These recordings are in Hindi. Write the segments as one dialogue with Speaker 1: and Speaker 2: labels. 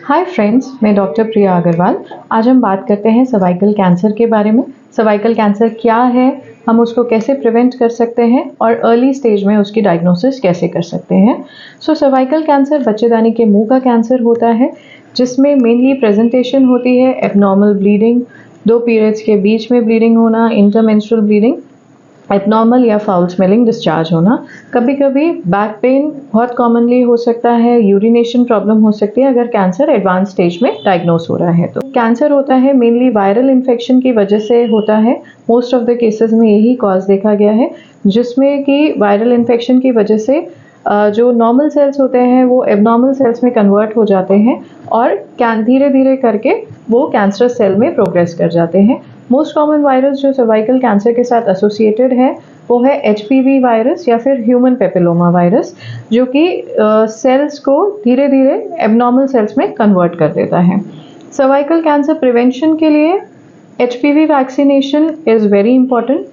Speaker 1: हाय फ्रेंड्स, मैं डॉक्टर प्रिया अग्रवाल। आज हम बात करते हैं सर्वाइकल कैंसर के बारे में। सर्वाइकल कैंसर क्या है, हम उसको कैसे प्रिवेंट कर सकते हैं और अर्ली स्टेज में उसकी डायग्नोसिस कैसे कर सकते हैं। सर्वाइकल कैंसर बच्चेदानी के मुंह का कैंसर होता है, जिसमें मेनली प्रेजेंटेशन होती है एबनॉर्मल ब्लीडिंग, 2 पीरियड्स के बीच में ब्लीडिंग होना, इंटरमेंस्ट्रुअल ब्लीडिंग, एबनॉर्मल या फाउल स्मेलिंग डिस्चार्ज होना। कभी कभी बैक पेन बहुत कॉमनली हो सकता है, यूरिनेशन प्रॉब्लम हो सकती है अगर कैंसर एडवांस स्टेज में डायग्नोस हो रहा है। तो कैंसर होता है मेनली वायरल इन्फेक्शन की वजह से होता है। मोस्ट ऑफ द केसेस में यही कॉज देखा गया है, जिसमें कि वायरल इन्फेक्शन की वजह से जो नॉर्मल सेल्स होते हैं वो एबनॉर्मल सेल्स में कन्वर्ट हो जाते हैं और धीरे धीरे करके वो कैंसरस सेल में प्रोग्रेस कर जाते हैं। मोस्ट कॉमन वायरस जो सर्वाइकल कैंसर के साथ एसोसिएटेड है वो है HPV वायरस या फिर ह्यूमन पेपिलोमा वायरस, जो कि सेल्स को धीरे धीरे एबनॉर्मल सेल्स में कन्वर्ट कर देता है। सर्वाइकल कैंसर प्रिवेंशन के लिए HPV vaccination is very important.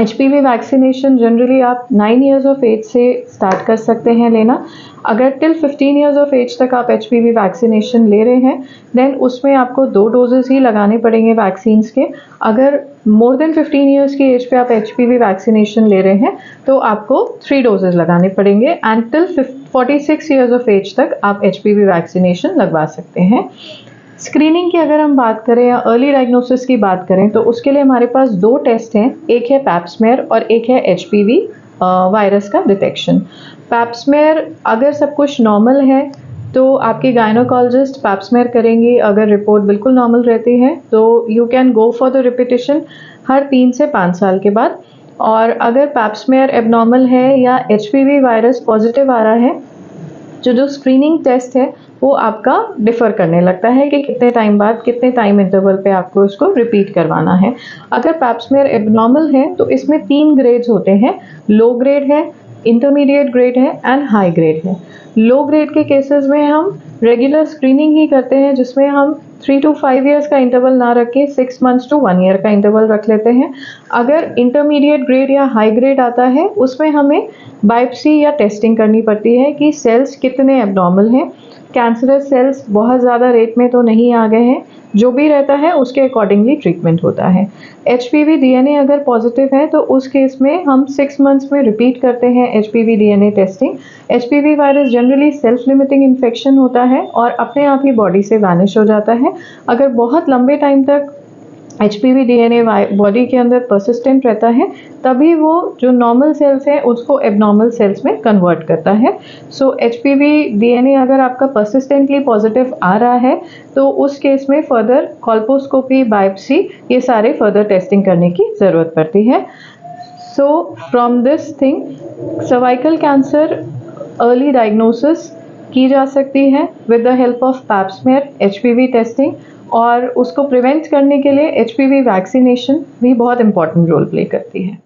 Speaker 1: HPV vaccination generally आप 9 ईयर्स ऑफ एज से स्टार्ट कर सकते हैं लेना। अगर टिल 15 ईयर्स ऑफ एज तक आप HPV वैक्सीनेशन ले रहे हैं, देन उसमें आपको 2 डोजेस ही लगाने पड़ेंगे वैक्सीन्स के। अगर मोर देन 15 ईयर्स की एज पे आप HPV वैक्सीनेशन ले रहे हैं तो आपको 3 डोजेस लगाने पड़ेंगे and till 46 years of age तक आप HPV वैक्सीनेशन लगवा सकते हैं। स्क्रीनिंग की अगर हम बात करें या अर्ली डायग्नोसिस की बात करें तो उसके लिए हमारे पास 2 टेस्ट हैं, एक है पैप्समेयर और एक है HPV वायरस का डिटेक्शन। पैप्समेयर अगर सब कुछ नॉर्मल है तो आपकी गायनोकोलॉजिस्ट पैप्समेयर करेंगी। अगर रिपोर्ट बिल्कुल नॉर्मल रहती है तो you can go for the repetition हर 3 से 5 साल के बाद। और अगर पैप्समेयर एबनॉर्मल है या HPV वायरस पॉजिटिव आ रहा है, जो स्क्रीनिंग टेस्ट है वो आपका डिफ़र करने लगता है कि कितने टाइम बाद, कितने टाइम इंटरवल पे आपको इसको रिपीट करवाना है। अगर पैप्समेयर एबनॉर्मल है तो इसमें 3 ग्रेड्स होते हैं, लो ग्रेड है, इंटरमीडिएट ग्रेड है एंड हाई ग्रेड है। लो ग्रेड के केसेस में हम रेगुलर स्क्रीनिंग ही करते हैं, जिसमें हम 3 to 5 ईयर्स का इंटरवल ना रख के 6 मंथ्स to 1 ईयर का इंटरवल रख लेते हैं। अगर इंटरमीडिएट ग्रेड या हाई ग्रेड आता है उसमें हमें बायोप्सी या टेस्टिंग करनी पड़ती है कि सेल्स कितने एबनॉर्मल हैं। कैंसरस सेल्स बहुत ज़्यादा रेट में तो नहीं आ गए हैं, जो भी रहता है उसके अकॉर्डिंगली ट्रीटमेंट होता है। HPV DNA अगर पॉजिटिव है तो उस केस में हम 6 मंथ्स में रिपीट करते हैं HPV DNA testing. HPV virus generally self limiting infection होता है और अपने आप ही बॉडी से वैनिश हो जाता है। अगर बहुत लंबे टाइम तक HPV DNA बॉडी के अंदर परसिस्टेंट रहता है तभी वो जो नॉर्मल सेल्स हैं उसको एबनॉर्मल सेल्स में कन्वर्ट करता है। HPV DNA अगर आपका परसिस्टेंटली पॉजिटिव आ रहा है तो उस केस में फर्दर कोल्पोस्कोपी, बायोप्सी, ये सारे फर्दर टेस्टिंग करने की ज़रूरत पड़ती है। From this thing cervical cancer early diagnosis की जा सकती है with the help of Pap smear HPV testing, और उसको प्रिवेंट करने के लिए HPV वैक्सीनेशन भी बहुत इंपॉर्टेंट रोल प्ले करती है।